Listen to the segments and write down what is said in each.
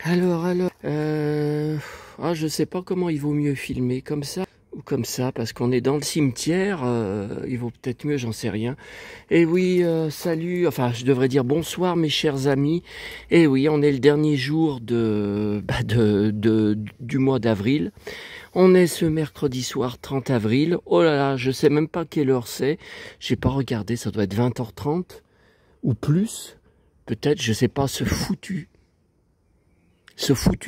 Je sais pas comment il vaut mieux filmer, comme ça ou comme ça, parce qu'on est dans le cimetière, il vaut peut-être mieux, j'en sais rien. Et oui, salut, enfin je devrais dire bonsoir mes chers amis. Et oui, on est le dernier jour du mois d'avril. On est ce mercredi soir 30 avril. Oh là là, je sais même pas quelle heure c'est. J'ai pas regardé, ça doit être 20h30 ou plus. Peut-être, je sais pas, ce foutu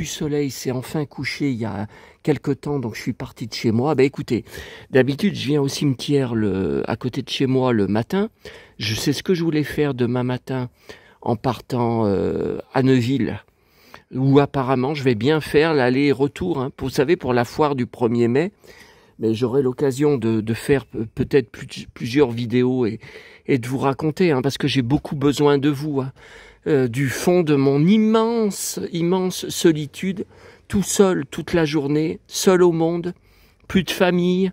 soleil s'est enfin couché il y a quelque temps, donc je suis parti de chez moi. Écoutez, d'habitude je viens au cimetière à côté de chez moi le matin. Je sais ce que je voulais faire demain matin en partant à Neuville, où apparemment je vais bien faire l'aller-retour, hein, vous savez, pour la foire du 1er mai. Mais j'aurai l'occasion de faire peut-être plusieurs vidéos et de vous raconter, hein, parce que j'ai beaucoup besoin de vous, hein. Du fond de mon immense solitude, tout seul toute la journée, seul au monde, plus de famille,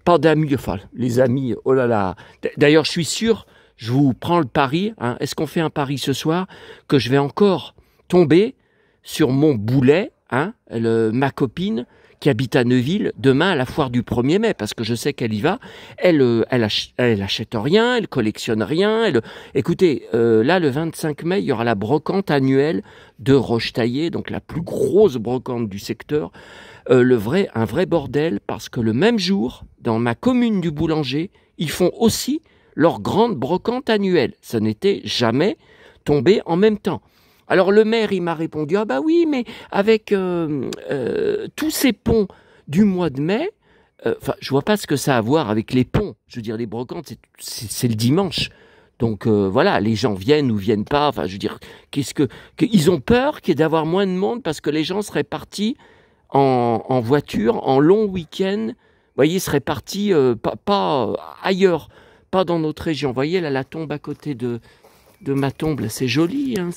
pas d'amis, enfin les amis, oh là là. D'ailleurs je suis sûr, je vous prends le pari, hein, est-ce qu'on fait un pari ce soir, que je vais encore tomber sur mon boulet, hein, ma copine, qui habite à Neuville, demain à la foire du 1er mai, parce que je sais qu'elle y va. Elle achète rien, elle collectionne rien. Écoutez, là, le 25 mai, il y aura la brocante annuelle de Rochetaillé, donc la plus grosse brocante du secteur. Un vrai bordel, parce que le même jour, dans ma commune du Boulanger, ils font aussi leur grande brocante annuelle. Ça n'était jamais tombé en même temps. Alors le maire, il m'a répondu, ah bah oui, mais avec tous ces ponts du mois de mai, je vois pas ce que ça a à voir avec les ponts. Je veux dire, les brocantes, c'est le dimanche. Donc voilà, les gens viennent ou viennent pas. Enfin, je veux dire, ils ont peur d'avoir moins de monde parce que les gens seraient partis en voiture, en long week-end. Vous voyez, ils seraient partis pas ailleurs, pas dans notre région. Vous voyez, là, la tombe à côté de ma tombe, c'est joli, hein,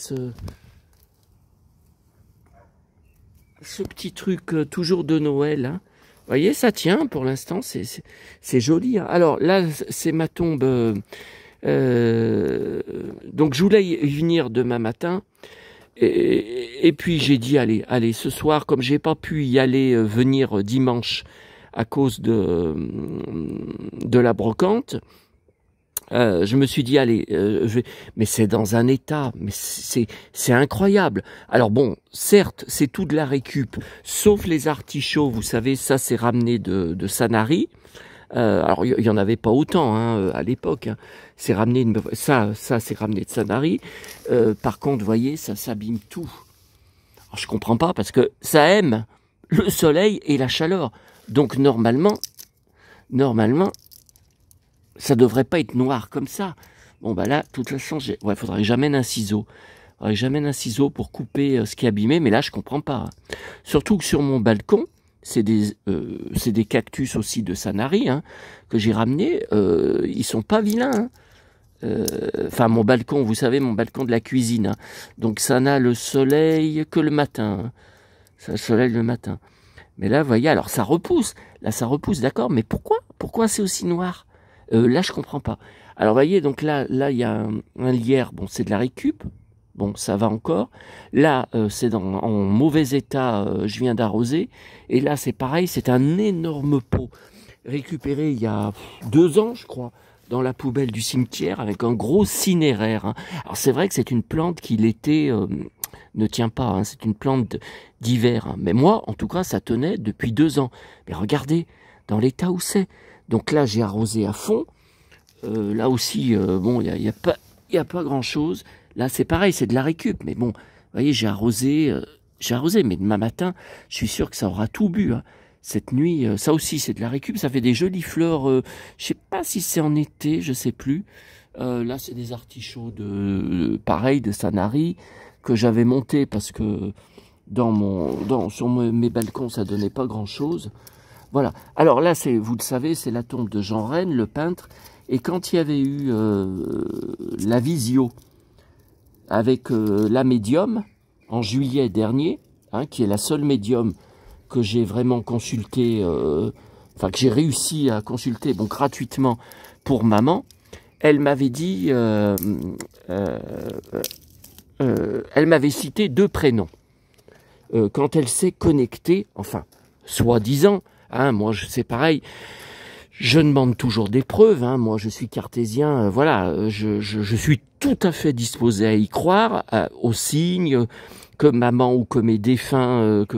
ce petit truc toujours de Noël, hein. Vous voyez, ça tient pour l'instant, c'est joli, hein. Alors là, c'est ma tombe. Donc je voulais y venir demain matin. Et puis j'ai dit, allez, ce soir, comme j'ai pas pu y aller venir dimanche à cause de la brocante, je me suis dit, allez, mais c'est dans un état, mais c'est incroyable. Alors bon, certes, c'est tout de la récup, sauf les artichauts, vous savez, ça c'est ramené de Sanary. Alors il y en avait pas autant, hein, à l'époque, hein. C'est ramené ça c'est ramené de Sanary. Par contre, vous voyez, ça s'abîme tout. Alors, je comprends pas parce que ça aime le soleil et la chaleur. Donc normalement, ça devrait pas être noir comme ça. Bon là, de toute façon, faudrait que j'amène un ciseau. J'amène un ciseau pour couper ce qui est abîmé, mais là je comprends pas, hein. Surtout que sur mon balcon, c'est des cactus aussi de Sanary, hein, que j'ai ramenés. Ils sont pas vilains, hein. Enfin, mon balcon, vous savez, mon balcon de la cuisine, hein. Donc ça n'a le soleil que le matin, hein. Ça a le soleil le matin. Mais là, vous voyez, alors ça repousse. Là, ça repousse, d'accord. Mais pourquoi c'est aussi noir? Là, je comprends pas. Alors, vous voyez, donc là, il y a un lierre. Bon, c'est de la récup. Bon, ça va encore. Là, c'est en mauvais état. Je viens d'arroser. Et là, c'est pareil. C'est un énorme pot récupéré il y a 2 ans, je crois, dans la poubelle du cimetière avec un gros cinéraire, hein. Alors, c'est vrai que c'est une plante qui l'été ne tient pas, hein. C'est une plante d'hiver, hein. Mais moi, en tout cas, ça tenait depuis 2 ans. Mais regardez, dans l'état où c'est. Donc là, j'ai arrosé à fond. Là aussi, bon, il y a pas grand-chose. Là, c'est pareil, c'est de la récup. Mais bon, vous voyez, j'ai arrosé. Mais demain matin, je suis sûr que ça aura tout bu, hein. Cette nuit, ça aussi, c'est de la récup. Ça fait des jolies fleurs. Je sais pas si c'est en été, je sais plus. Là, c'est des artichauts pareil, de Sanary, que j'avais monté parce que sur mes balcons, ça donnait pas grand-chose. Voilà. Alors là, vous le savez, c'est la tombe de Jean Rennes, le peintre. Et quand il y avait eu la visio avec la médium, en juillet dernier, hein, qui est la seule médium que j'ai vraiment consultée, que j'ai réussi à consulter, bon, gratuitement pour maman, elle m'avait dit, elle m'avait cité 2 prénoms. quand elle s'est connectée, enfin, soi-disant, hein, moi c'est pareil, je demande toujours des preuves, hein, moi je suis cartésien, voilà, je suis tout à fait disposé à y croire, aux signes que maman ou que mes défunts, que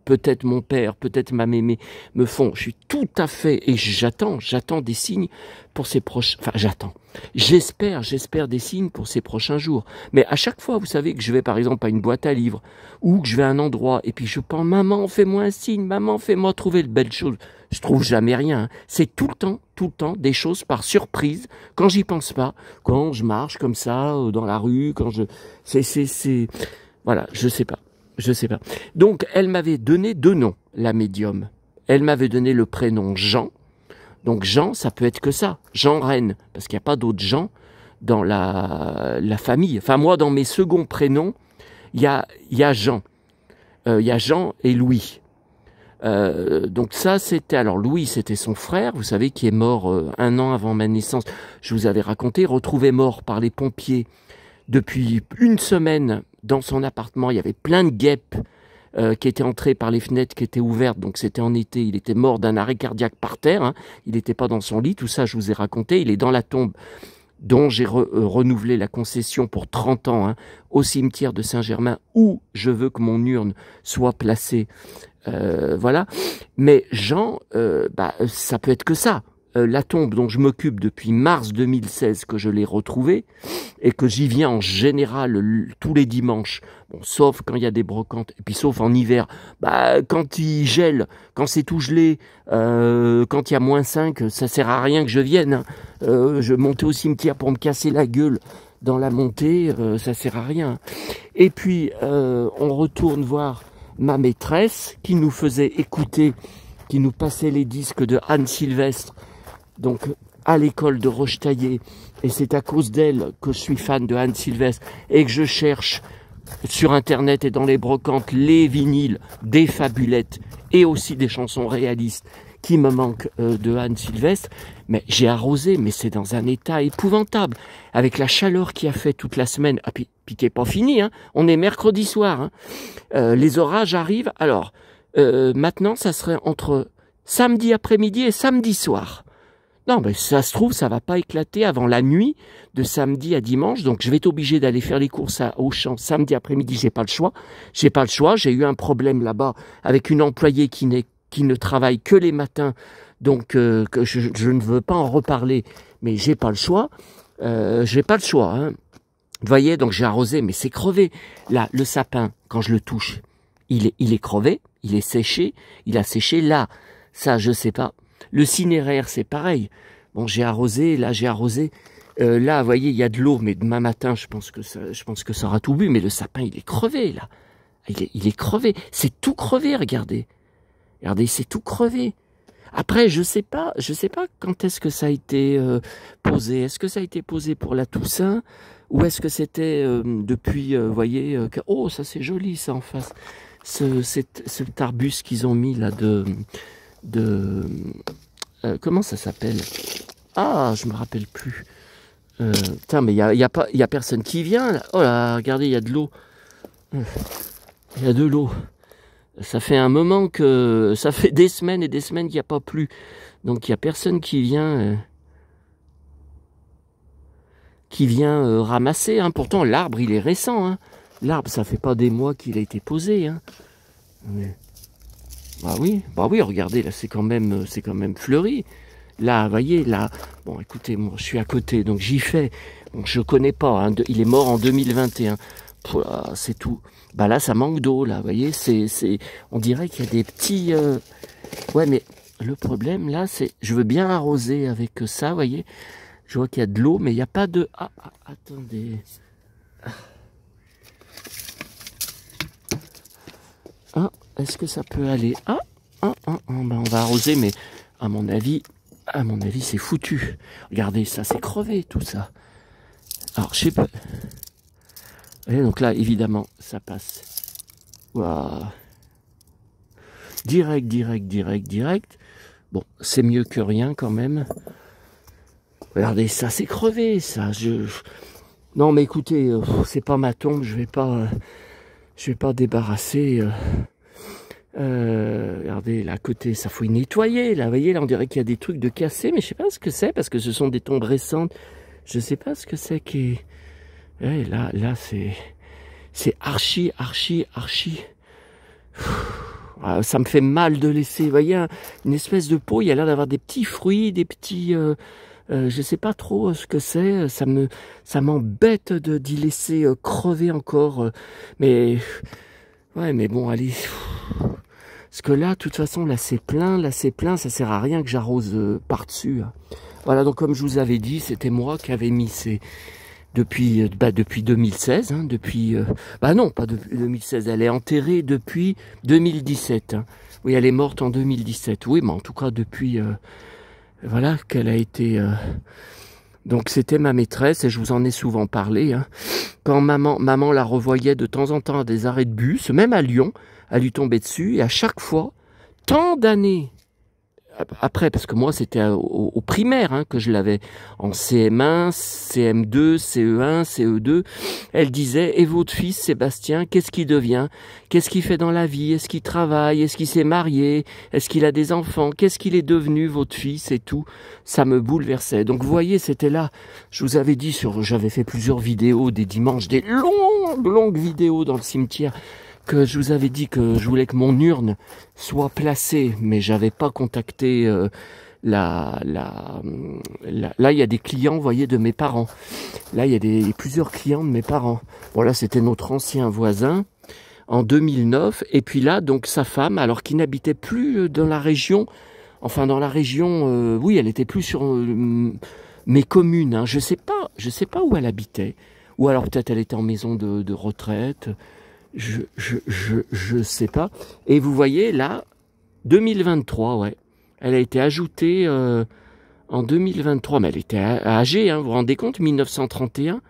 peut-être mon père, peut-être ma mémé me font. Je suis tout à fait, et j'attends des signes pour ces prochains, enfin j'attends, j'espère des signes pour ces prochains jours. Mais à chaque fois, vous savez que je vais par exemple à une boîte à livres, ou que je vais à un endroit, et puis je pense, maman, fais-moi un signe, maman, fais-moi trouver de belles choses. Je trouve jamais rien. C'est tout le temps, des choses par surprise, quand j'y pense pas, quand je marche comme ça, dans la rue, quand je... Voilà, je sais pas. Donc, elle m'avait donné 2 noms, la médium. Elle m'avait donné le prénom Jean. Donc, Jean, ça peut être que ça. Jean Rennes, parce qu'il n'y a pas d'autres Jean dans la famille. Enfin, moi, dans mes seconds prénoms, il y a Jean. Il y a Jean et Louis. Donc ça, c'était... Alors, Louis, c'était son frère, vous savez, qui est mort 1 an avant ma naissance. Je vous avais raconté, retrouvé mort par les pompiers depuis 1 semaine dans son appartement. Il y avait plein de guêpes qui étaient entrées par les fenêtres qui étaient ouvertes. Donc c'était en été. Il était mort d'un arrêt cardiaque par terre. Hein. Il n'était pas dans son lit. Tout ça, je vous ai raconté. Il est dans la tombe dont j'ai renouvelé la concession pour 30 ans, hein, au cimetière de Saint-Germain, où je veux que mon urne soit placée. Voilà. Mais Jean, ça peut être que ça. La tombe dont je m'occupe depuis mars 2016, que je l'ai retrouvée, et que j'y viens en général tous les dimanches, bon, sauf quand il y a des brocantes, et puis sauf en hiver, quand il gèle, quand c'est tout gelé, quand il y a -5, ça sert à rien que je vienne. Hein. Je montais au cimetière pour me casser la gueule dans la montée, ça sert à rien. Et puis, on retourne voir ma maîtresse, qui nous faisait écouter, qui nous passait les disques de Anne Sylvestre, donc à l'école de Rochetaillé, et c'est à cause d'elle que je suis fan de Anne Sylvestre et que je cherche sur internet et dans les brocantes les vinyles des fabulettes et aussi des chansons réalistes qui me manquent de Anne Sylvestre. Mais j'ai arrosé, mais c'est dans un état épouvantable, avec la chaleur qui a fait toute la semaine, puis qui n'est pas fini, hein. On est mercredi soir, hein. Les orages arrivent, alors maintenant ça serait entre samedi après-midi et samedi soir. Non, mais ça se trouve, ça va pas éclater avant la nuit de samedi à dimanche. Donc, je vais être obligé d'aller faire les courses à Auchan samedi après-midi. J'ai pas le choix. J'ai eu un problème là-bas avec une employée qui ne travaille que les matins. Donc, que je ne veux pas en reparler. Mais j'ai pas le choix. Hein. Vous voyez, donc j'ai arrosé, mais c'est crevé. Là, le sapin, quand je le touche, il est crevé, il est séché, il a séché. Là, ça, je sais pas. Le cinéraire, c'est pareil. Bon, j'ai arrosé. Là, vous voyez, il y a de l'eau, mais demain matin, je pense que ça aura tout bu. Mais le sapin, il est crevé, là. Il est crevé. C'est tout crevé, regardez. Regardez, c'est tout crevé. Après, je sais pas quand est-ce que ça a été posé. Est-ce que ça a été posé pour la Toussaint ou est-ce que c'était depuis, vous voyez, oh, ça c'est joli, ça, en face. Cet arbuste qu'ils ont mis, là, comment ça s'appelle? Ah, je me rappelle plus. Putain, mais il y a personne qui vient là. Oh là, regardez, il y a de l'eau. Il y a de l'eau. Ça fait un moment que ça fait des semaines et des semaines qu'il n'y a pas plu. Donc il y a personne qui vient ramasser. Hein. Pourtant l'arbre il est récent. Hein. L'arbre ça fait pas des mois qu'il a été posé. Hein. Mais... Bah oui, regardez, là, c'est quand même fleuri. Là, vous voyez, là, bon, écoutez, moi, je suis à côté, donc j'y fais. Bon, je connais pas, hein, il est mort en 2021. C'est tout. Bah là, ça manque d'eau, là, vous voyez, on dirait qu'il y a des petits... Ouais, mais le problème, là, c'est... Je veux bien arroser avec ça, vous voyez. Je vois qu'il y a de l'eau, mais il n'y a pas de... Attendez... Est-ce que ça peut aller? Ben on va arroser, mais à mon avis, c'est foutu. Regardez, ça, c'est crevé, tout ça. Alors, je sais pas. Et donc là, évidemment, ça passe. Waouh. Direct. Bon, c'est mieux que rien, quand même. Regardez, ça, c'est crevé, ça. Non, mais écoutez, c'est pas ma tombe, je vais pas... je vais pas débarrasser. Regardez, là à côté, ça faut y nettoyer. Là, vous voyez, là, on dirait qu'il y a des trucs de cassés, mais je sais pas ce que c'est parce que ce sont des tombes récentes. Je sais pas ce que c'est qui est. Ouais, là, c'est archi. Ça me fait mal de laisser, vous voyez, une espèce de peau. Il y a l'air d'avoir des petits fruits, des petits. Je sais pas trop ce que c'est. Ça m'embête d'y laisser crever encore. Mais ouais, mais bon, allez. Parce que là, de toute façon, là c'est plein, ça sert à rien que j'arrose par-dessus. Hein. Voilà, donc comme je vous avais dit, c'était moi qui avais mis ces... Depuis 2016, hein, non, pas depuis 2016, elle est enterrée depuis 2017. Hein. Oui, elle est morte en 2017. Oui, mais en tout cas, depuis... voilà, qu'elle a été... Donc c'était ma maîtresse, et je vous en ai souvent parlé. Hein. Quand maman la revoyait de temps en temps à des arrêts de bus, même à Lyon, elle lui tombait dessus, et à chaque fois, tant d'années après, parce que moi c'était au primaire hein, que je l'avais, en CM1, CM2, CE1, CE2, elle disait, et votre fils Sébastien, qu'est-ce qu'il devient? Qu'est-ce qu'il fait dans la vie? Est-ce qu'il travaille? Est-ce qu'il s'est marié? Est-ce qu'il a des enfants? Qu'est-ce qu'il est devenu, votre fils et tout? Ça me bouleversait. Donc vous voyez, c'était là, je vous avais dit, j'avais fait plusieurs vidéos des dimanches, des longues vidéos dans le cimetière, que je vous avais dit que je voulais que mon urne soit placée, mais j'avais pas contacté là il y a des clients, vous voyez, de mes parents. Là, il y a plusieurs clients de mes parents. Bon, là, c'était notre ancien voisin en 2009. Et puis là, donc, sa femme, alors qu'il n'habitait plus dans la région, enfin, dans la région, oui, elle était plus sur mes communes. Hein. Je sais pas où elle habitait. Ou alors, peut-être, elle était en maison de retraite. Je sais pas. Et vous voyez là, 2023, ouais. Elle a été ajoutée en 2023, mais elle était âgée, hein, vous vous rendez compte, 1931,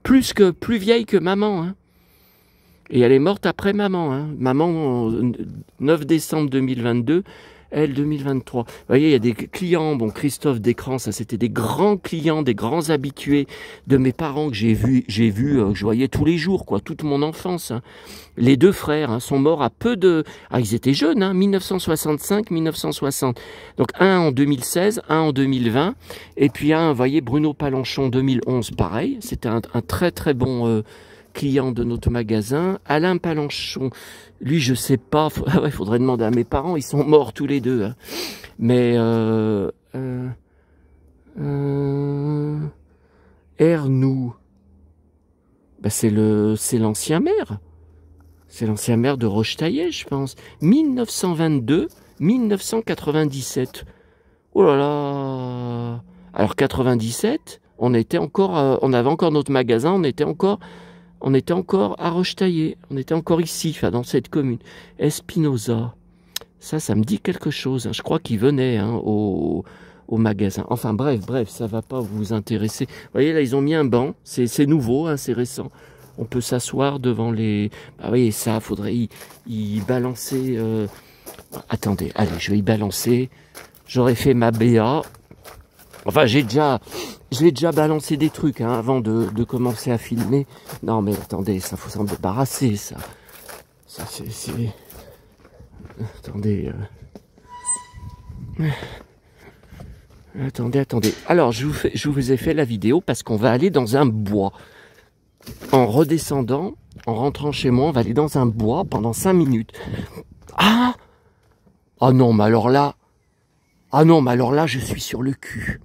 plus vieille que maman, hein. Et elle est morte après maman, hein. Maman, 9 décembre 2022, elle 2023. Vous voyez, il y a des clients, bon, Christophe Descrans, ça c'était des grands clients, des grands habitués de mes parents que j'ai vu, que je voyais tous les jours, quoi, toute mon enfance. Hein. Les deux frères hein, sont morts à peu de... Ah, ils étaient jeunes, hein, 1965, 1960. Donc un en 2016, un en 2020, et puis un, vous voyez, Bruno Palanchon, 2011, pareil. C'était un très très bon... client de notre magasin, Alain Palanchon, lui je sais pas, il faudrait demander à mes parents, ils sont morts tous les deux, hein. Mais Ernoux, ben c'est l'ancien maire, de Rochetaillais, je pense, 1922-1997. Oh là là. Alors 97, on avait encore notre magasin, on était encore à Rochetaillais, on était encore ici, enfin dans cette commune. Espinosa, ça me dit quelque chose. Hein. Je crois qu'il venait hein, au magasin. Enfin bref, ça va pas vous intéresser. Vous voyez là, ils ont mis un banc, c'est nouveau, hein, c'est récent. On peut s'asseoir devant les... Bah oui, ça, faudrait y balancer... Attendez, allez, je vais y balancer. J'aurais fait ma BA. Enfin, j'ai déjà balancé des trucs hein, avant de commencer à filmer. Non, mais attendez, ça faut s'en débarrasser, ça. Ça, c'est... Attendez. Attendez. Alors, je vous ai fait la vidéo parce qu'on va aller dans un bois. En redescendant, en rentrant chez moi, on va aller dans un bois pendant 5 minutes. Ah non, mais alors là... je suis sur le cul.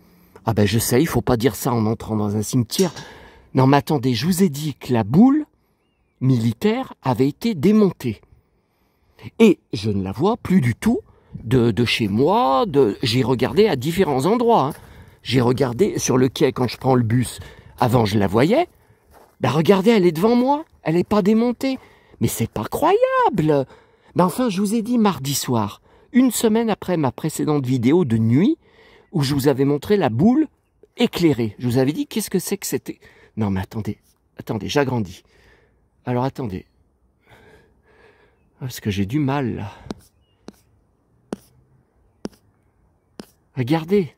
Ah ben je sais, il faut pas dire ça en entrant dans un cimetière. Non mais attendez, je vous ai dit que la boule militaire avait été démontée. Et je ne la vois plus du tout de chez moi. J'ai regardé à différents endroits. Hein. J'ai regardé sur le quai quand je prends le bus. Avant je la voyais. Ben regardez, elle est devant moi. Elle n'est pas démontée. Mais c'est pas croyable. Ben enfin, je vous ai dit mardi soir, une semaine après ma précédente vidéo de nuit, où je vous avais montré la boule éclairée. Je vous avais dit, qu'est-ce que c'est que c'était? Non, mais attendez, j'agrandis. Alors, attendez. Parce que j'ai du mal, là. Regardez.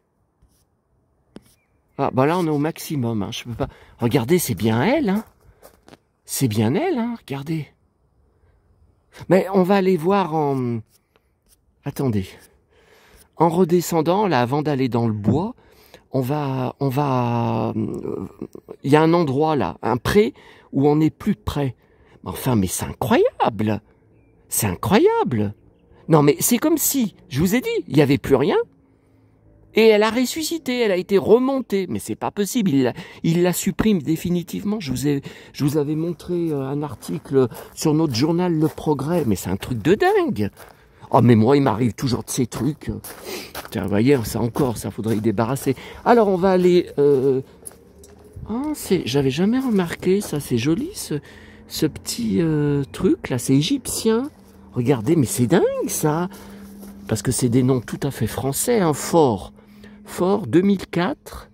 Ah, bah là, on est au maximum, hein. Je peux pas... Regardez, c'est bien elle, hein. C'est bien elle, hein. Regardez. Mais on va aller voir en... Attendez. En redescendant, là, avant d'aller dans le bois, il y a un endroit là, un pré, où on n'est plus près. Enfin, mais c'est incroyable. C'est incroyable. Non, mais c'est comme si, je vous ai dit, il n'y avait plus rien. Et elle a ressuscité, elle a été remontée. Mais c'est pas possible, il la supprime définitivement. Je vous avais montré un article sur notre journal Le Progrès. Mais c'est un truc de dingue. Oh, mais moi, il m'arrive toujours de ces trucs. Tiens, vous voyez, ça encore, ça faudrait y débarrasser. Alors, on va aller... j'avais jamais remarqué, ça, c'est joli, ce petit truc, là, c'est égyptien. Regardez, mais c'est dingue, ça. Parce que c'est des noms tout à fait français, hein. Fort 2004,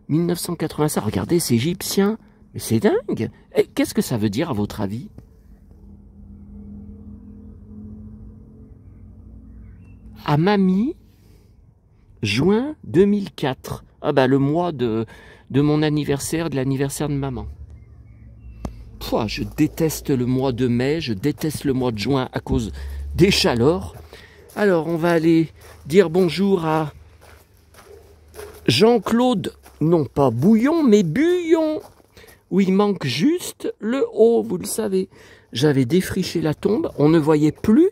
1985. Regardez, c'est égyptien. Mais c'est dingue. Et qu'est-ce que ça veut dire, à votre avis? À mamie, juin 2004. Ah bah le mois de mon anniversaire, de l'anniversaire de maman. Pouah, je déteste le mois de mai, je déteste le mois de juin à cause des chaleurs. Alors on va aller dire bonjour à Jean-Claude, non pas Bouillon, mais Buyon. Où il manque juste le O, vous le savez. J'avais défriché la tombe, on ne voyait plus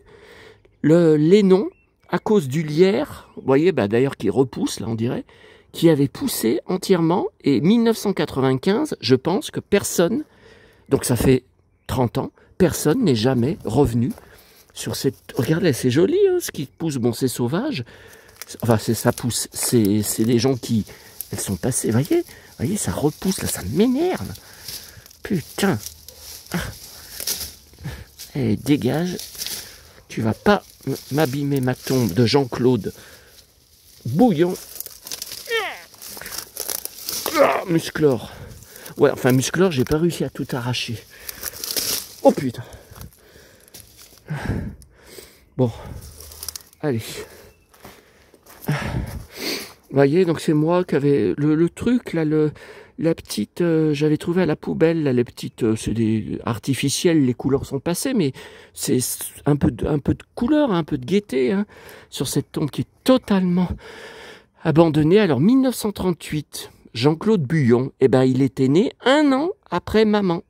les noms. À cause du lierre, vous voyez, bah d'ailleurs qui repousse, là on dirait, qui avait poussé entièrement, et 1995, je pense que personne, donc ça fait 30 ans, personne n'est jamais revenu sur cette... Regardez, c'est joli, hein, ce qui pousse, bon c'est sauvage, enfin ça pousse, c'est des gens qui... Elles sont passées, vous voyez, ça repousse, là, ça m'énerve. Putain. Ah. Allez, dégage. Tu vas pas m'abîmer ma tombe de Jean-Claude Bouillon. Ah, Musclor. Ouais, enfin, Musclor, j'ai pas réussi à tout arracher. Oh putain. Bon. Allez. Vous voyez, donc c'est moi qui avais le truc, là, la petite, j'avais trouvé à la poubelle, là, les petites, c'est des artificiels, les couleurs sont passées, mais c'est un peu de couleur, un peu de gaieté, hein, sur cette tombe qui est totalement abandonnée. Alors, 1938, Jean-Claude Buyon, eh ben, il était né 1 an après maman.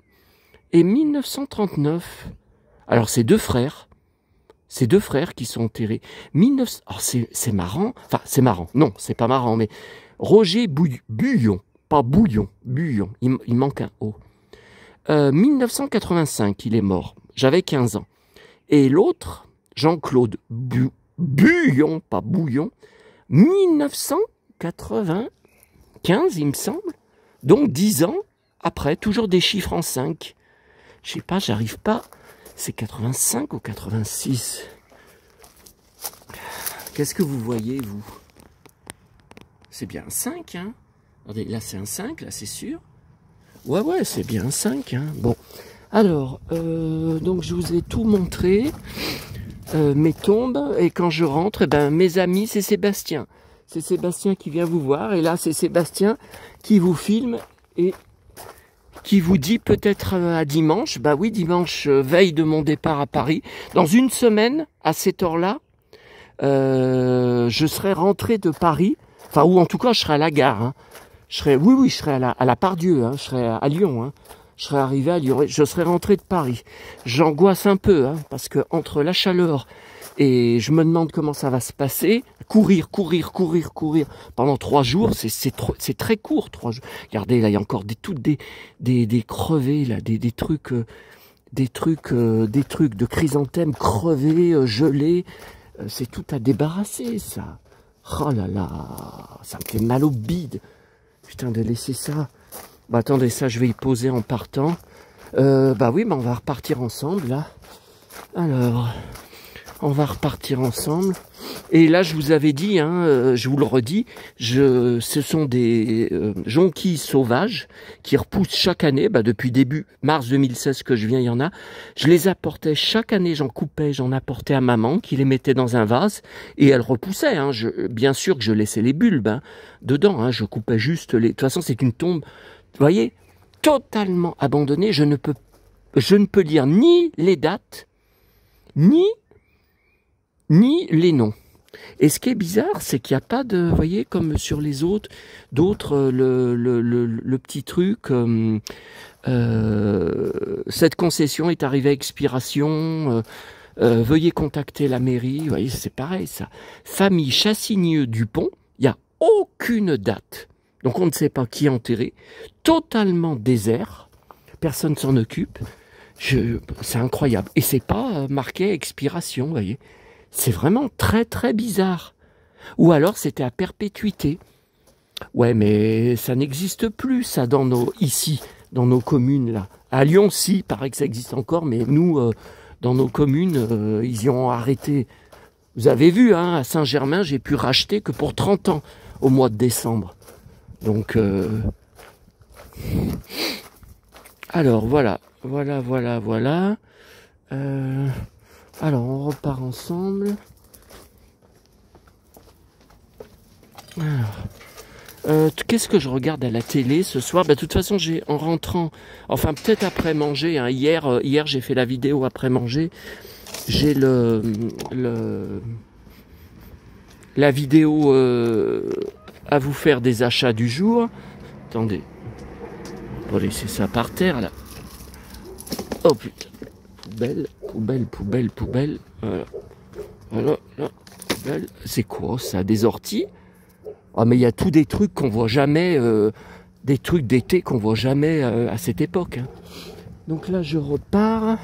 Et 1939, alors c'est deux frères qui sont enterrés. Alors, c'est marrant, enfin, c'est marrant, non, c'est pas marrant, mais Roger Buyon. Pas Bouillon, Buyon, il manque un O. 1985, il est mort. J'avais 15 ans. Et l'autre, Jean-Claude Buyon, pas Bouillon, 1995, il me semble. Donc 10 ans après, toujours des chiffres en 5. Je sais pas, j'arrive pas. C'est 85 ou 86? Qu'est-ce que vous voyez, vous? C'est bien un 5, hein? Regardez, là c'est un 5, là c'est sûr. Ouais, c'est bien un 5. Hein. Bon, alors, donc je vous ai tout montré, mes tombes, et quand je rentre, eh ben, mes amis, c'est Sébastien. C'est Sébastien qui vient vous voir, et là c'est Sébastien qui vous filme, et qui vous dit peut-être à dimanche, bah oui, dimanche, veille de mon départ à Paris, dans une semaine, à cette heure-là, je serai rentré de Paris, enfin, ou en tout cas je serai à la gare, hein. Je serais à la Pardieu, hein, je serais à Lyon, hein, je serais arrivé à Lyon, je serais rentré de Paris. J'angoisse un peu, hein, parce que entre la chaleur et je me demande comment ça va se passer, courir pendant 3 jours, c'est très court, 3 jours. Regardez, là, il y a encore des crevés, là, des trucs de chrysanthèmes crevés, gelés. C'est tout à débarrasser, ça. Oh là là, ça me fait mal au bide. Putain, de laisser ça. Bah attendez, ça je vais y poser en partant. Bah oui, bah on va repartir ensemble là. Alors, on va repartir ensemble. Et là, je vous avais dit, hein, je vous le redis, ce sont des jonquilles sauvages qui repoussent chaque année. Bah, depuis début mars 2016 que je viens, il y en a. Je les apportais chaque année, j'en coupais, j'en apportais à maman, qui les mettait dans un vase et elle repoussait. Hein. Bien sûr que je laissais les bulbes hein, dedans. Hein. Je coupais juste les. De toute façon, c'est une tombe, vous voyez, totalement abandonnée. Je ne peux lire ni les dates. ni les noms. Et ce qui est bizarre, c'est qu'il n'y a pas de, vous voyez, comme sur les autres, d'autres, le petit truc, cette concession est arrivée à expiration, veuillez contacter la mairie. Vous voyez, c'est pareil ça. Famille Chassigneux-Dupont, il n'y a aucune date. Donc on ne sait pas qui est enterré. Totalement désert. Personne s'en occupe. C'est incroyable. Et c'est pas marqué expiration, vous voyez. C'est vraiment très très bizarre. Ou alors c'était à perpétuité. Ouais, mais ça n'existe plus ça ici, dans nos communes là. À Lyon, si, il paraît que ça existe encore, mais nous, dans nos communes, ils y ont arrêté. Vous avez vu, hein, à Saint-Germain, j'ai pu racheter que pour 30 ans au mois de décembre. Donc, alors voilà. Alors, on repart ensemble. Qu'est-ce que je regarde à la télé ce soir? De toute façon, en rentrant, enfin peut-être après manger, hein, hier j'ai fait la vidéo après manger, j'ai la vidéo à vous faire des achats du jour. Attendez, on va laisser ça par terre là. Oh putain, poubelle. Voilà, poubelle. C'est quoi ça? Des orties? Ah, mais il y a tous des trucs qu'on voit jamais, des trucs d'été qu'on voit jamais à cette époque. Hein. Donc là, je repars.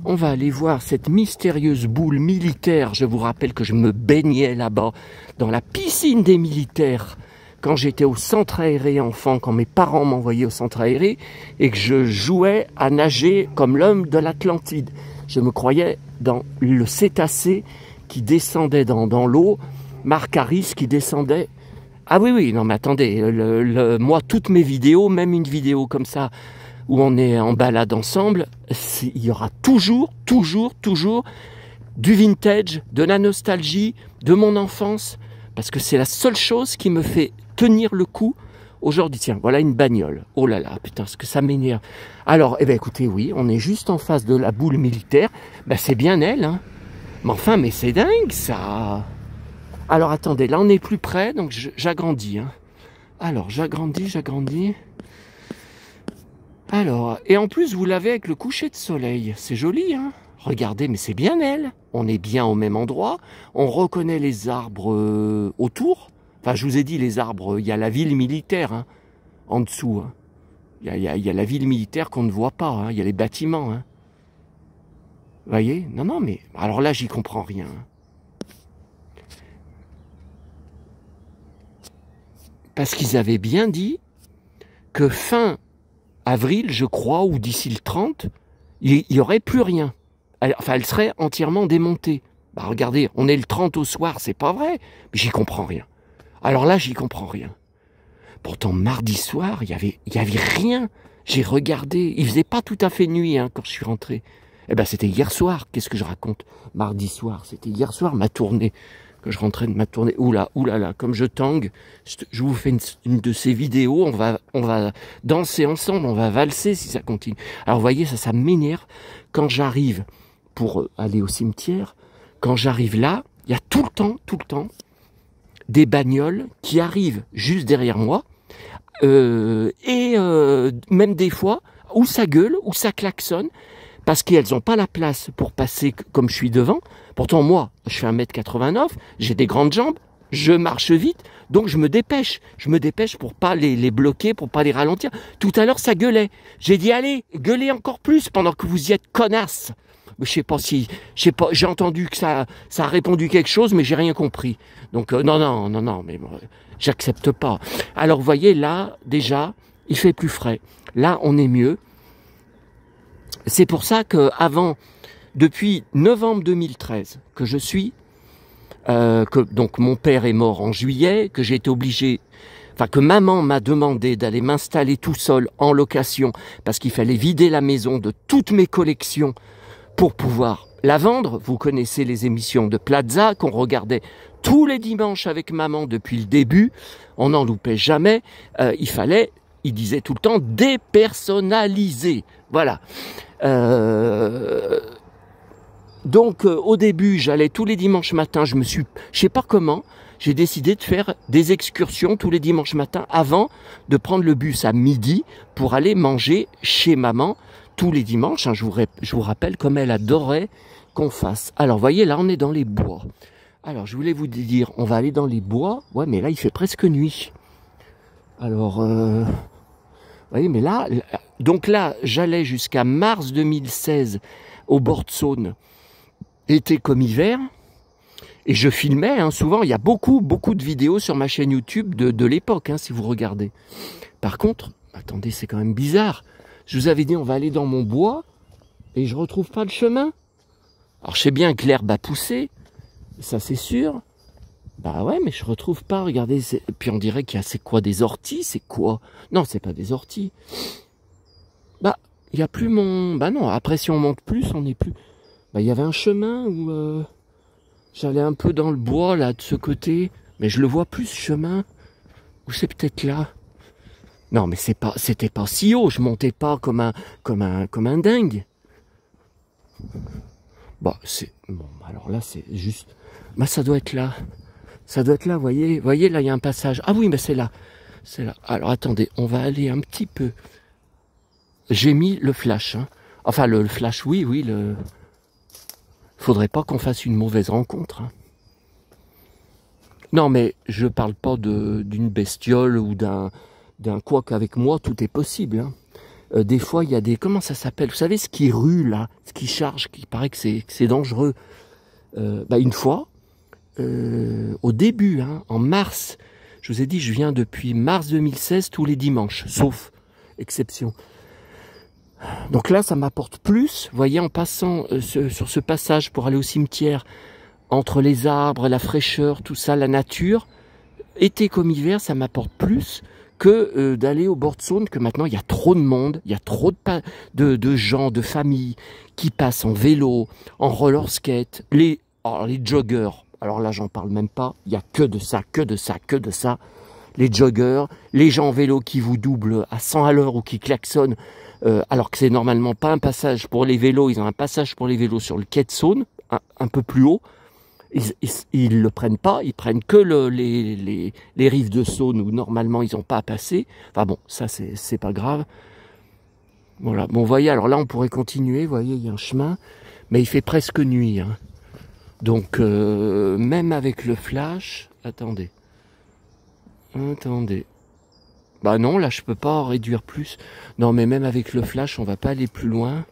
On va aller voir cette mystérieuse boule militaire. Je vous rappelle que je me baignais là-bas, dans la piscine des militaires, quand j'étais au centre aéré enfant, quand mes parents m'envoyaient au centre aéré, et que je jouais à nager comme l'homme de l'Atlantide. Je me croyais dans le cétacé qui descendait dans l'eau, Marc Harris qui descendait. Ah oui, non mais attendez, moi toutes mes vidéos, même une vidéo comme ça, où on est en balade ensemble, il y aura toujours du vintage, de la nostalgie, de mon enfance, parce que c'est la seule chose qui me fait tenir le coup aujourd'hui. Tiens, voilà une bagnole. Oh là là, putain, ce que ça m'énerve. Alors, eh ben écoutez, oui, on est juste en face de la boule militaire. Ben c'est bien elle, hein. Mais enfin, mais c'est dingue ça. Alors attendez, là on est plus près, donc j'agrandis. Hein. Alors, j'agrandis. Alors, et en plus, vous l'avez avec le coucher de soleil. C'est joli, hein? Regardez, mais c'est bien elle. On est bien au même endroit. On reconnaît les arbres autour. Enfin, je vous ai dit, les arbres, il y a la ville militaire, hein, en dessous. Hein. Il y a la ville militaire qu'on ne voit pas. Hein. Il y a les bâtiments. Hein. Vous voyez? Non, mais... Alors là, j'y comprends rien. Hein. Parce qu'ils avaient bien dit que fin avril, je crois, ou d'ici le 30, il n'y aurait plus rien. Enfin, elle serait entièrement démontée. Bah regardez, on est le 30 au soir, c'est pas vrai. Mais j'y comprends rien. Alors là, j'y comprends rien. Pourtant, mardi soir, il y avait rien. J'ai regardé, il faisait pas tout à fait nuit hein, quand je suis rentré. Eh ben, c'était hier soir. Qu'est-ce que je raconte? Mardi soir, c'était hier soir ma tournée. Que je rentrais de ma tournée. Oula, comme je tangue, je vous fais une de ces vidéos, on va danser ensemble, on va valser si ça continue. Alors vous voyez, ça m'énerve. Quand j'arrive pour aller au cimetière, quand j'arrive là, il y a tout le temps, des bagnoles qui arrivent juste derrière moi, même des fois, où ça gueule, où ça klaxonne, parce qu'elles n'ont pas la place pour passer comme je suis devant. Pourtant, moi, je fais 1m89, j'ai des grandes jambes, je marche vite, donc je me dépêche. Je me dépêche pour pas les bloquer, pour pas les ralentir. Tout à l'heure, ça gueulait. J'ai dit, allez, gueulez encore plus pendant que vous y êtes, connasse. Je sais pas, j'ai entendu que ça a répondu quelque chose, mais j'ai rien compris. Donc, non, mais j'accepte pas. Alors, vous voyez, là, déjà, il fait plus frais. Là, on est mieux. C'est pour ça que depuis novembre 2013, que je suis, donc mon père est mort en juillet, que j'ai été obligé, que maman m'a demandé d'aller m'installer tout seul en location parce qu'il fallait vider la maison de toutes mes collections pour pouvoir la vendre. Vous connaissez les émissions de Plaza qu'on regardait tous les dimanches avec maman depuis le début. On n'en loupait jamais. Il disait tout le temps dépersonnaliser. Voilà. Donc au début, j'allais tous les dimanches matins, je sais pas comment, j'ai décidé de faire des excursions tous les dimanches matins avant de prendre le bus à midi pour aller manger chez maman tous les dimanches. Hein, je vous rappelle comme elle adorait qu'on fasse. Alors voyez, là on est dans les bois. Alors je voulais vous dire, on va aller dans les bois. Ouais, mais là il fait presque nuit. Alors, vous voyez, mais là, donc là, j'allais jusqu'à mars 2016 au bord de Saône, été comme hiver, et je filmais, hein, souvent, il y a beaucoup de vidéos sur ma chaîne YouTube de l'époque, hein, si vous regardez. Par contre, attendez, c'est quand même bizarre. Je vous avais dit, on va aller dans mon bois, et je retrouve pas le chemin. Alors, je sais bien que l'herbe a poussé, ça c'est sûr. Bah ouais, mais je retrouve pas, regardez. Puis on dirait qu'il y a, c'est quoi, des orties, c'est quoi? Non, c'est pas des orties. Bah, il y a plus mon... Bah non, après si on monte plus, on n'est plus... Bah, il y avait un chemin où j'allais un peu dans le bois, là, de ce côté. Mais je le vois plus, ce chemin. Ou c'est peut-être là. Non, mais c'était pas si haut, je montais pas comme un dingue. Bah, c'est... Bon, alors là, c'est juste... Bah, ça doit être là. Ça doit être là, voyez, là, il y a un passage. Ah oui, mais c'est là. C'est là. Alors, attendez, on va aller un petit peu... J'ai mis le flash, hein. Enfin, le flash, oui, le... Faudrait pas qu'on fasse une mauvaise rencontre, hein. Non, mais je parle pas d'une bestiole ou d'un quoi qu'avec moi, tout est possible, hein. Des fois, il y a des... Comment ça s'appelle? Vous savez, ce qui rue, là, ce qui charge, qui paraît que c'est dangereux. Bah, une fois... au début, hein, en mars, je vous ai dit, je viens depuis mars 2016 tous les dimanches, sauf exception. Donc là, ça m'apporte plus, vous voyez, en passant sur ce passage pour aller au cimetière, entre les arbres, la fraîcheur, tout ça, la nature, été comme hiver, ça m'apporte plus que d'aller au bord de Saône, que maintenant il y a trop de monde, il y a trop de gens, de familles qui passent en vélo, en roller skate, les joggers. Alors là, j'en parle même pas. Il y a que de ça. Les joggers, les gens en vélo qui vous doublent à 100 à l'heure ou qui klaxonnent, alors que c'est normalement pas un passage pour les vélos. Ils ont un passage pour les vélos sur le quai de Saône, un peu plus haut. Ils le prennent pas. Ils prennent que les rives de Saône où normalement ils n'ont pas à passer. Enfin bon, ça c'est pas grave. Voilà. Bon, vous voyez, alors là, on pourrait continuer. Vous voyez, il y a un chemin, mais il fait presque nuit, hein. Donc, même avec le flash... Attendez. Bah non, là, je peux pas en réduire plus. Non, mais même avec le flash, on va pas aller plus loin.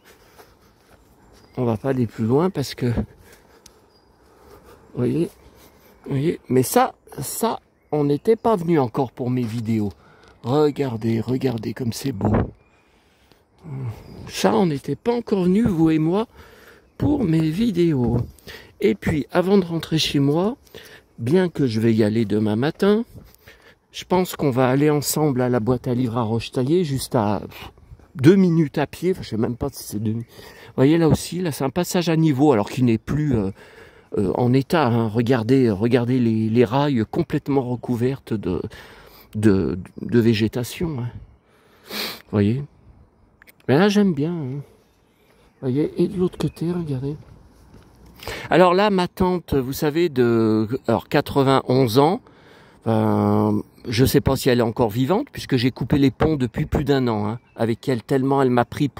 On va pas aller plus loin parce que... Vous voyez. Mais ça, on n'était pas venu encore pour mes vidéos. Regardez comme c'est beau. Ça, on n'était pas encore venu, vous et moi, pour mes vidéos. Et puis, avant de rentrer chez moi, bien que je vais y aller demain matin, je pense qu'on va aller ensemble à la boîte à livres à Rochetaillé, juste à 2 minutes à pied. Enfin, je sais même pas si c'est 2 minutes. Vous voyez, là aussi, là, c'est un passage à niveau, alors qu'il n'est plus en état, hein. Regardez les rails complètement recouvertes de végétation, hein. Vous voyez. Mais là, j'aime bien, hein. Vous voyez, et de l'autre côté, regardez. Alors là, ma tante, vous savez, alors 91 ans, je sais pas si elle est encore vivante, puisque j'ai coupé les ponts depuis plus d'1 an, hein, avec elle, tellement elle m'a pris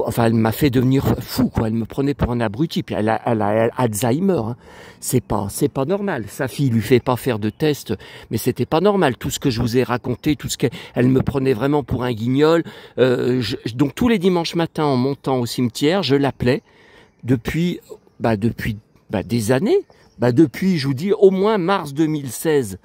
enfin, elle m'a fait devenir fou, quoi. Elle me prenait pour un abruti, puis elle a Alzheimer, hein. C'est pas normal. Sa fille lui fait pas faire de tests, mais c'était pas normal. Tout ce que je vous ai raconté, elle me prenait vraiment pour un guignol. Donc tous les dimanches matins, en montant au cimetière, je l'appelais depuis des années. Depuis, je vous dis, au moins mars 2016.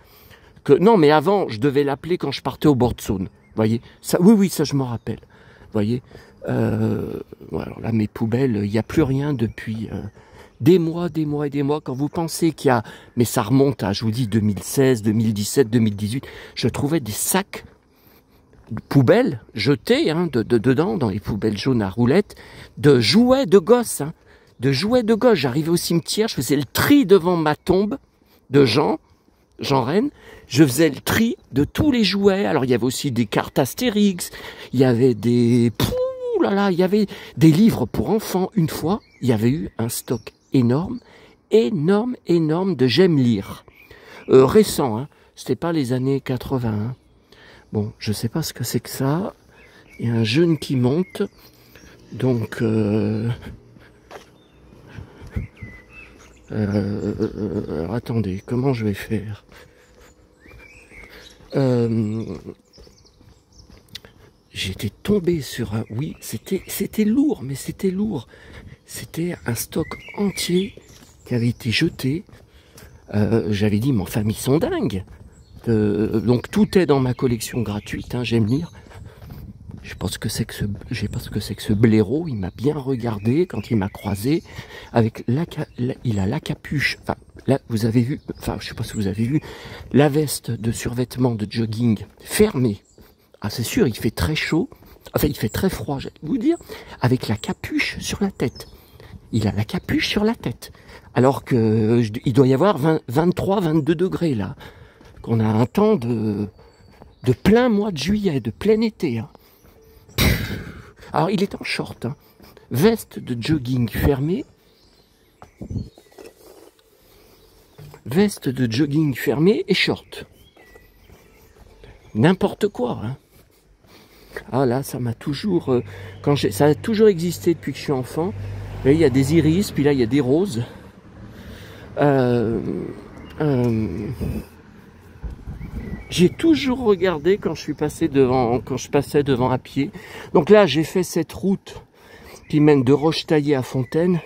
Non, mais avant, je devais l'appeler quand je partais au bord de Saône. Vous voyez, ça, oui, ça je m'en rappelle. Vous voyez. Alors là, mes poubelles, il n'y a plus rien depuis des mois. Quand vous pensez qu'il y a... Mais ça remonte à, je vous dis, 2016, 2017, 2018. Je trouvais des sacs de poubelles jetés, hein, dedans, dans les poubelles jaunes à roulettes, de jouets de gosses, hein. J'arrivais au cimetière, je faisais le tri devant ma tombe de Jean Rennes. Je faisais le tri de tous les jouets. Alors, il y avait aussi des cartes Astérix, il y avait des... là là, il y avait des livres pour enfants. Une fois, il y avait eu un stock énorme de j'aime lire. Récent, hein. C'était pas les années 80. Hein. Bon, je sais pas ce que c'est que ça. Il y a un jeune qui monte. Donc, alors, attendez, comment je vais faire? J'étais tombé sur un... Oui, c'était lourd, mais c'était lourd. C'était un stock entier qui avait été jeté. J'avais dit, mais enfin, ils sont dingues. Donc tout est dans ma collection gratuite, hein, j'aime lire. Je sais pas ce que c'est que ce blaireau. Il m'a bien regardé quand il m'a croisé. Avec il a la capuche. Enfin, là, vous avez vu. Enfin, je sais pas si vous avez vu la veste de survêtement de jogging fermée. Ah, c'est sûr, il fait très chaud. Enfin, il fait très froid, j'allais vous dire. Avec la capuche sur la tête. Il a la capuche sur la tête. Alors que il doit y avoir 23, 22 degrés là. Qu'on a un temps de plein mois de juillet, de plein été. Hein. Alors, il est en short. Hein. Veste de jogging fermée. Veste de jogging fermée et short. N'importe quoi. Hein. Ah là, ça m'a toujours... ça a toujours existé depuis que je suis enfant. Là, il y a des iris, puis là, il y a des roses. J'ai toujours regardé quand je passais devant à pied. Donc là, j'ai fait cette route qui mène de Rochetaillé à Fontaine.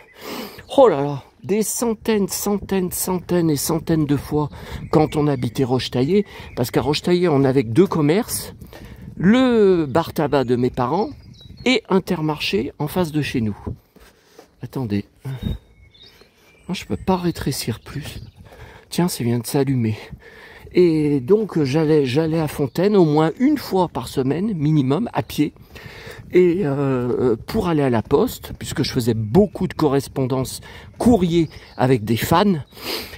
Oh là là, des centaines de fois quand on habitait Rochetaillé. Parce qu'à Rochetaillé, on avait que 2 commerces. Le bar tabac de mes parents et Intermarché en face de chez nous. Attendez. Non, je peux pas rétrécir plus. Tiens, ça vient de s'allumer. Et donc j'allais à Fontaine au moins une fois par semaine minimum à pied et pour aller à la poste, puisque je faisais beaucoup de correspondance courrier avec des fans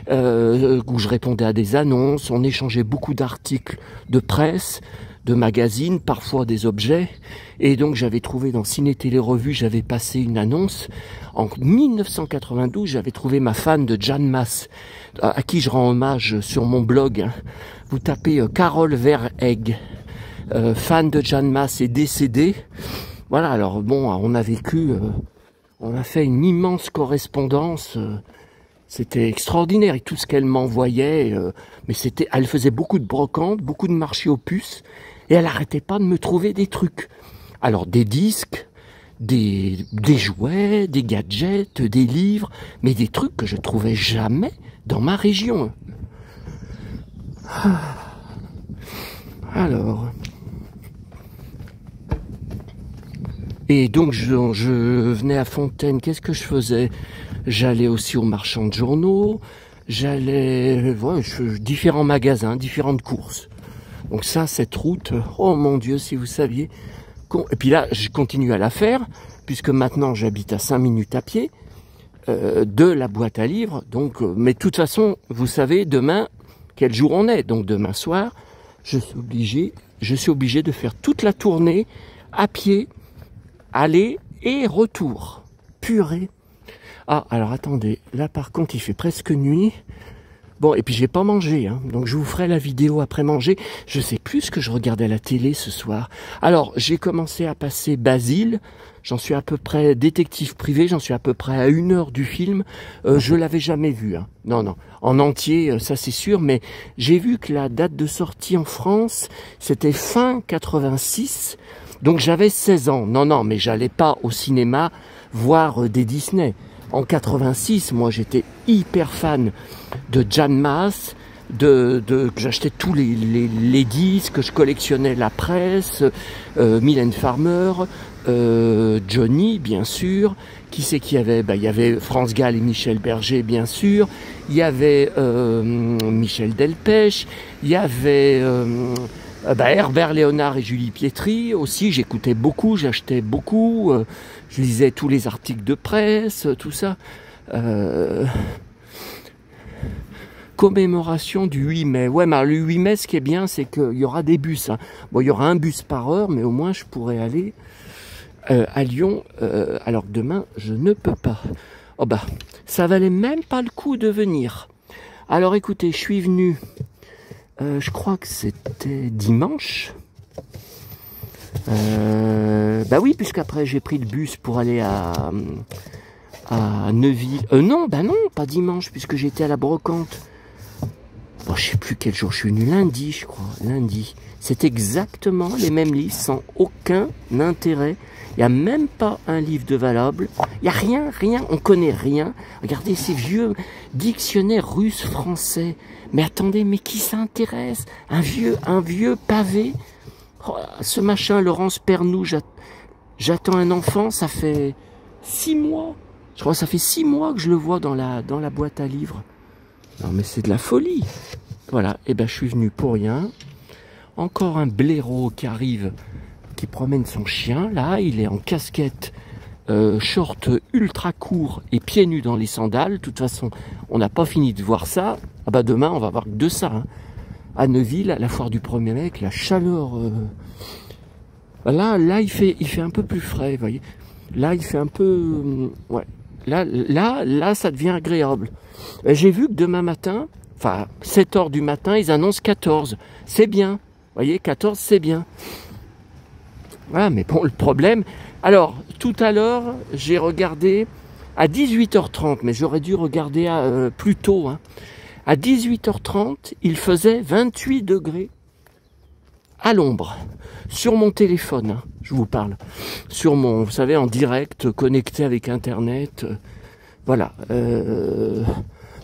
où je répondais à des annonces, on échangeait beaucoup d'articles de presse, de magazines, parfois des objets. Et donc j'avais trouvé dans Ciné Télé Revue, j'avais passé une annonce. En 1992, j'avais trouvé ma fan de Jan Mass, à qui je rends hommage sur mon blog. Vous tapez Carole Verhegg, fan de Jan Mass, est décédée. Voilà, alors bon, on a vécu, on a fait une immense correspondance. C'était extraordinaire, et tout ce qu'elle m'envoyait, mais elle faisait beaucoup de brocantes, beaucoup de marchés aux puces, et elle arrêtait pas de me trouver des trucs. Alors des disques, des jouets, des gadgets, des livres, mais des trucs que je trouvais jamais dans ma région. Alors, et donc je venais à Fontaine, qu'est-ce que je faisais? J'allais aussi au marchand de journaux, j'allais différents magasins, différentes courses. Donc ça, cette route, oh mon Dieu, si vous saviez. Et puis là, je continue à la faire, puisque maintenant j'habite à 5 minutes à pied de la boîte à livres. Donc, mais de toute façon, vous savez, demain, quel jour on est? Donc demain soir, je suis obligé de faire toute la tournée à pied, aller et retour. Purée. Ah, alors attendez, là par contre il fait presque nuit. Bon, et puis j'ai pas mangé, hein, donc je vous ferai la vidéo après manger. Je sais plus ce que je regardais à la télé ce soir. Alors, j'ai commencé à passer Basile, j'en suis à peu près détective privé, j'en suis à peu près à 1 heure du film. Je l'avais jamais vu, hein. Non, en entier, ça c'est sûr, mais j'ai vu que la date de sortie en France, c'était fin 86, donc j'avais 16 ans. Non, mais j'allais pas au cinéma voir des Disney. En 86, moi j'étais hyper fan de Jan Mass, que j'achetais tous les disques, je collectionnais la presse, Mylène Farmer, Johnny bien sûr. Qui c'est qu'il y avait? Il y avait France Gall et Michel Berger bien sûr. Il y avait Michel Delpech. Il y avait Herbert Léonard et Julie Pietri aussi. J'écoutais beaucoup, j'achetais beaucoup. Je lisais tous les articles de presse, tout ça. Commémoration du 8 mai. Ouais, mais le 8 mai, ce qui est bien, c'est qu'il y aura des bus. Hein. Bon, il y aura un bus par heure, mais au moins, je pourrais aller. à Lyon, alors que demain, je ne peux pas. Oh bah, ça valait même pas le coup de venir. Alors écoutez, je suis venu, je crois que c'était dimanche. Bah oui, puisqu'après j'ai pris le bus pour aller à Neuville. Non, bah non, pas dimanche, puisque j'étais à la brocante. Bon, je sais plus quel jour, je suis venu lundi, je crois, lundi. C'est exactement les mêmes livres, sans aucun intérêt. Il n'y a même pas un livre de valable. Il n'y a rien, rien, on connaît rien. Regardez ces vieux dictionnaires russes-français. Mais attendez, mais qui s'intéresse? Un vieux pavé. Oh, ce machin, Laurence Pernou, j'attends un enfant, ça fait 6 mois. Je crois que ça fait 6 mois que je le vois dans la boîte à livres. Non mais c'est de la folie. Voilà, et ben je suis venu pour rien. Encore un blaireau qui arrive, qui promène son chien. Là, il est en casquette, short ultra court et pieds nus dans les sandales. De toute façon, on n'a pas fini de voir ça. Ah bah demain, on va voir que de ça. Hein. À Neuville, à la foire du 1er mai, la chaleur. Là, il fait un peu plus frais, vous voyez. Là, il fait un peu, ouais. Là, ça devient agréable. J'ai vu que demain matin, enfin 7 h du matin, ils annoncent 14. C'est bien. Vous voyez, 14, c'est bien. Voilà, mais bon, le problème... Alors, tout à l'heure, j'ai regardé à 18 h 30, mais j'aurais dû regarder plus tôt. Hein. À 18 h 30, il faisait 28 degrés à l'ombre. Sur mon téléphone, hein, je vous parle. Sur mon, vous savez, en direct, connecté avec Internet. Voilà.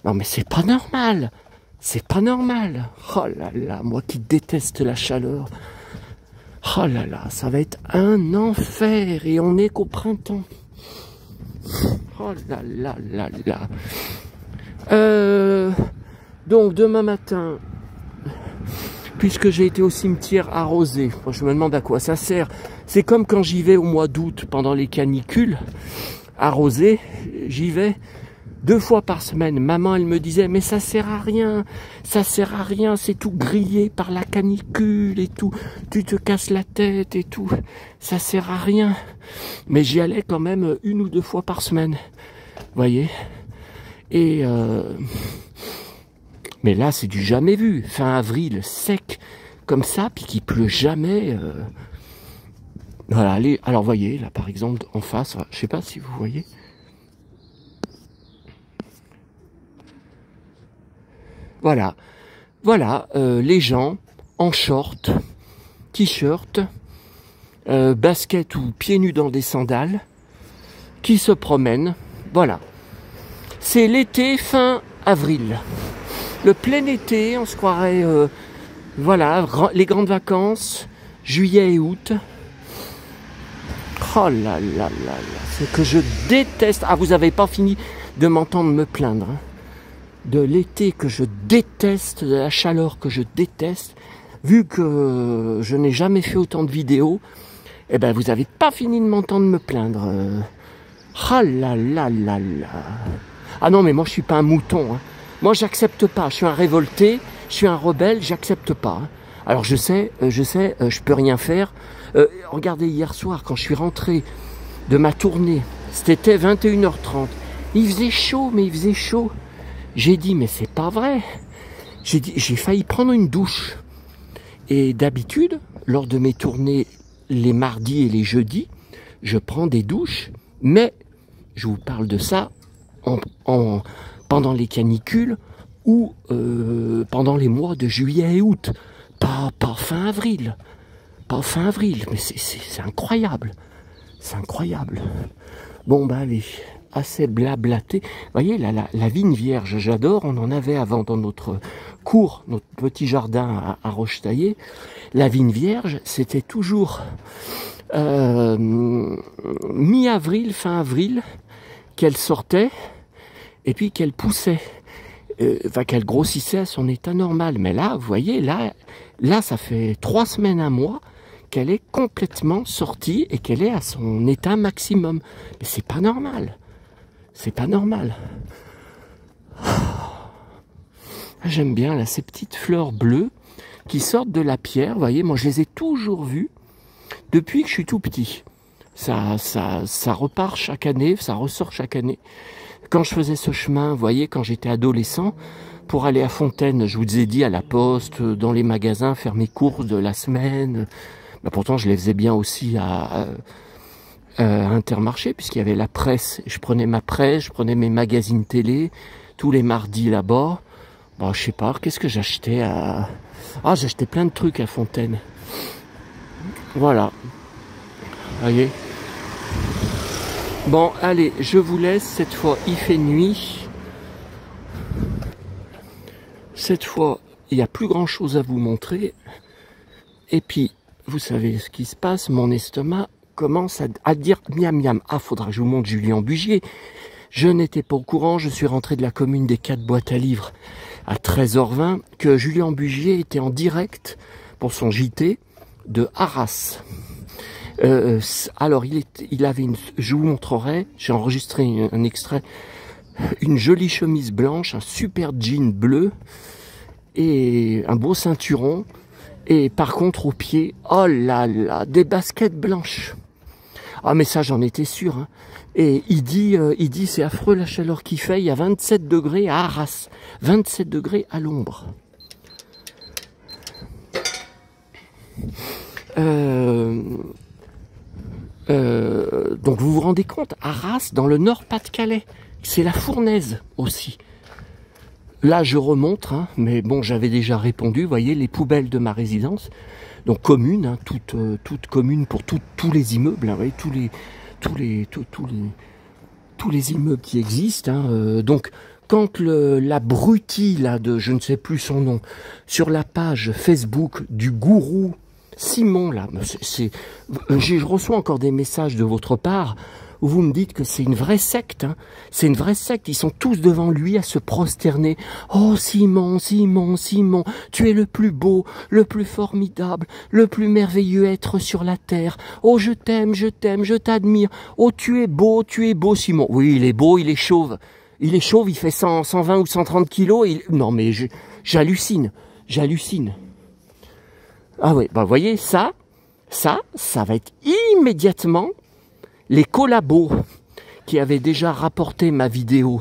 Non, mais c'est pas normal. C'est pas normal. Oh là là, moi qui déteste la chaleur. Oh là là, ça va être un enfer. Et on n'est qu'au printemps. Oh là là là là. Donc, demain matin, puisque j'ai été au cimetière arrosé, je me demande à quoi ça sert. C'est comme quand j'y vais au mois d'août, pendant les canicules, arrosé, j'y vais 2 fois par semaine. Maman, elle me disait, mais ça sert à rien, c'est tout grillé par la canicule et tout, tu te casses la tête et tout, ça sert à rien. Mais j'y allais quand même 1 ou 2 fois par semaine, vous voyez. Et mais là, c'est du jamais vu. Fin avril, sec, comme ça, puis qu'il pleut jamais. Voilà, allez, alors voyez, là par exemple, en face, je sais pas si vous voyez. Voilà, voilà, les gens en short, t-shirt, basket ou pieds nus dans des sandales, qui se promènent. Voilà, c'est l'été fin avril. Le plein été, on se croirait, voilà, les grandes vacances, juillet et août. Oh là là là là, c'est que je déteste. Ah, vous n'avez pas fini de m'entendre me plaindre. Hein. De l'été que je déteste, de la chaleur que je déteste. Vu que je n'ai jamais fait autant de vidéos, eh ben vous n'avez pas fini de m'entendre me plaindre. Oh là là là là. Ah non, mais moi je suis pas un mouton. Hein. Moi, j'accepte pas. Je suis un révolté, je suis un rebelle, j'accepte pas. Hein. Alors, je sais, je peux rien faire. Regardez, hier soir, quand je suis rentré de ma tournée, c'était 21 h 30. Il faisait chaud, mais il faisait chaud. J'ai dit, mais c'est pas vrai. J'ai failli prendre une douche. Et d'habitude, lors de mes tournées, les mardis et les jeudis, je prends des douches, mais je vous parle de ça pendant les canicules ou pendant les mois de juillet et août. Pas fin avril. Pas fin avril. Mais c'est incroyable. C'est incroyable. Bon, bah allez, assez blablaté. Vous voyez, la vigne vierge, j'adore. On en avait avant dans notre cour, notre petit jardin à Rochetaillé. La vigne vierge, c'était toujours mi-avril, fin avril, qu'elle sortait. Et puis qu'elle poussait, enfin qu'elle grossissait à son état normal. Mais là, vous voyez, là ça fait 3 semaines, 1 mois qu'elle est complètement sortie et qu'elle est à son état maximum. Mais c'est pas normal. C'est pas normal. J'aime bien là, ces petites fleurs bleues qui sortent de la pierre. Vous voyez, moi je les ai toujours vues depuis que je suis tout petit. Ça repart chaque année, ça ressort chaque année. Quand je faisais ce chemin, vous voyez, quand j'étais adolescent, pour aller à Fontaine, je vous ai dit, à la poste, dans les magasins, faire mes courses de la semaine. Bah, pourtant, je les faisais bien aussi à Intermarché, puisqu'il y avait la presse. Je prenais ma presse, je prenais mes magazines télé, tous les mardis là-bas. Bon, je sais pas, qu'est-ce que j'achetais à... Ah, j'achetais plein de trucs à Fontaine. Voilà. Voyez. Bon, allez, je vous laisse. Cette fois, il fait nuit. Cette fois, il n'y a plus grand-chose à vous montrer. Et puis, vous savez ce qui se passe. Mon estomac commence à dire miam miam. Ah, faudra que je vous montre Julien Bugier. Je n'étais pas au courant. Je suis rentré de la commune des 4 boîtes à livres à 13h20 que Julien Bugier était en direct pour son JT de Arras. Alors, il avait je vous montrerai, j'ai enregistré un extrait, une jolie chemise blanche, un super jean bleu et un beau ceinturon. Et par contre, aux pieds, oh là là, des baskets blanches. Ah, mais ça, j'en étais sûr. Hein. Et il dit, c'est affreux la chaleur qu'il fait. Il y a 27 degrés à Arras, 27 degrés à l'ombre. Donc vous vous rendez compte, Arras, dans le Nord-Pas-de-Calais, c'est la fournaise aussi. Là, je remonte, hein, mais bon, j'avais déjà répondu, vous voyez, les poubelles de ma résidence, donc commune, hein, toute commune pour tous les immeubles, hein, vous voyez, tous les immeubles qui existent. Hein, donc, quand l'abruti, là, de je ne sais plus son nom, sur la page Facebook du gourou Simon, là, je reçois encore des messages de votre part où vous me dites que c'est une vraie secte. Hein. C'est une vraie secte. Ils sont tous devant lui à se prosterner. Oh Simon, Simon, Simon, tu es le plus beau, le plus formidable, le plus merveilleux être sur la terre. Oh, je t'aime, je t'admire. Oh, tu es beau, Simon. Oui, il est beau, il est chauve. Il est chauve, il fait 120 ou 130 kilos. Non, mais j'hallucine. Ah oui, bah vous voyez, ça va être immédiatement les collabos qui avaient déjà rapporté ma vidéo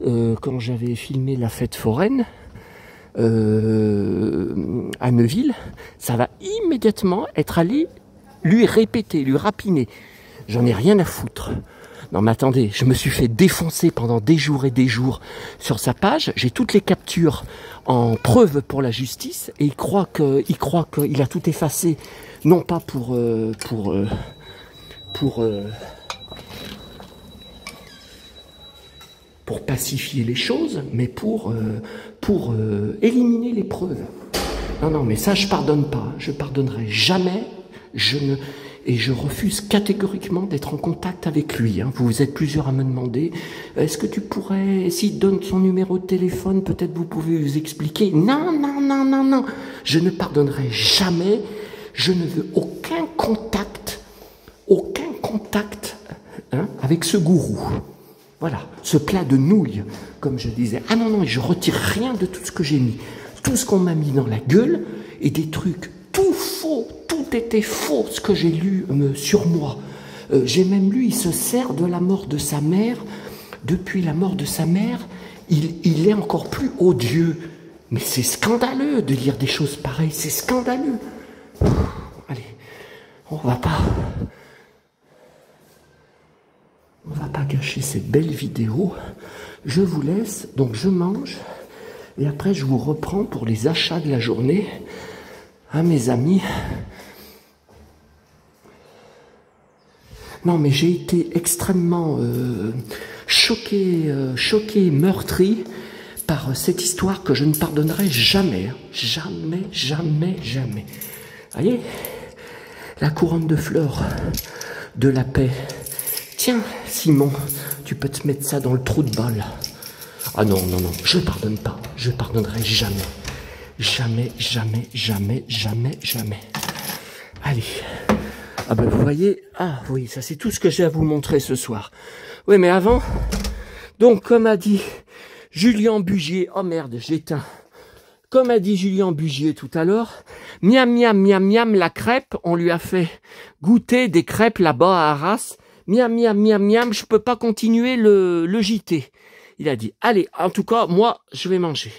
quand j'avais filmé la fête foraine à Neuville. Ça va immédiatement être allé lui répéter, lui rapiner. J'en ai rien à foutre. Non mais attendez, je me suis fait défoncer pendant des jours et des jours sur sa page. J'ai toutes les captures en preuve pour la justice et il croit qu'il a tout effacé, non pas pour pacifier les choses, mais pour éliminer les preuves. Non, mais ça je pardonne pas, je pardonnerai jamais, et je refuse catégoriquement d'être en contact avec lui. Hein. Vous êtes plusieurs à me demander, est-ce que tu pourrais, s'il donne son numéro de téléphone, peut-être vous pouvez vous expliquer. Non, je ne pardonnerai jamais, je ne veux aucun contact hein, avec ce gourou. Voilà, ce plat de nouilles, comme je disais. Ah non, je retire rien de tout ce que j'ai mis. Tout ce qu'on m'a mis dans la gueule, et des trucs tout faux, tout était faux, ce que j'ai lu sur moi. J'ai même lu, il se sert de la mort de sa mère. Depuis la mort de sa mère, il est encore plus odieux. Mais c'est scandaleux de lire des choses pareilles, c'est scandaleux. Allez, on va pas gâcher cette belle vidéo. Je vous laisse, donc je mange, et après je vous reprends pour les achats de la journée. Hein, mes amis. Non, mais j'ai été extrêmement choqué, meurtri par cette histoire que je ne pardonnerai jamais. Hein. Jamais. Voyez, la couronne de fleurs de la paix. Tiens, Simon, tu peux te mettre ça dans le trou de balle. Ah non, je pardonne pas. Je pardonnerai jamais. Jamais. Allez. Ah ben vous voyez, ah oui, ça c'est tout ce que j'ai à vous montrer ce soir. Oui, mais avant, donc comme a dit Julien Bugier, oh merde, j'éteins. comme a dit Julien Bugier tout à l'heure, miam, miam, miam, miam, la crêpe, on lui a fait goûter des crêpes là-bas à Arras. Miam, miam, miam, miam, je peux pas continuer le JT. Il a dit, allez, en tout cas, moi, je vais manger.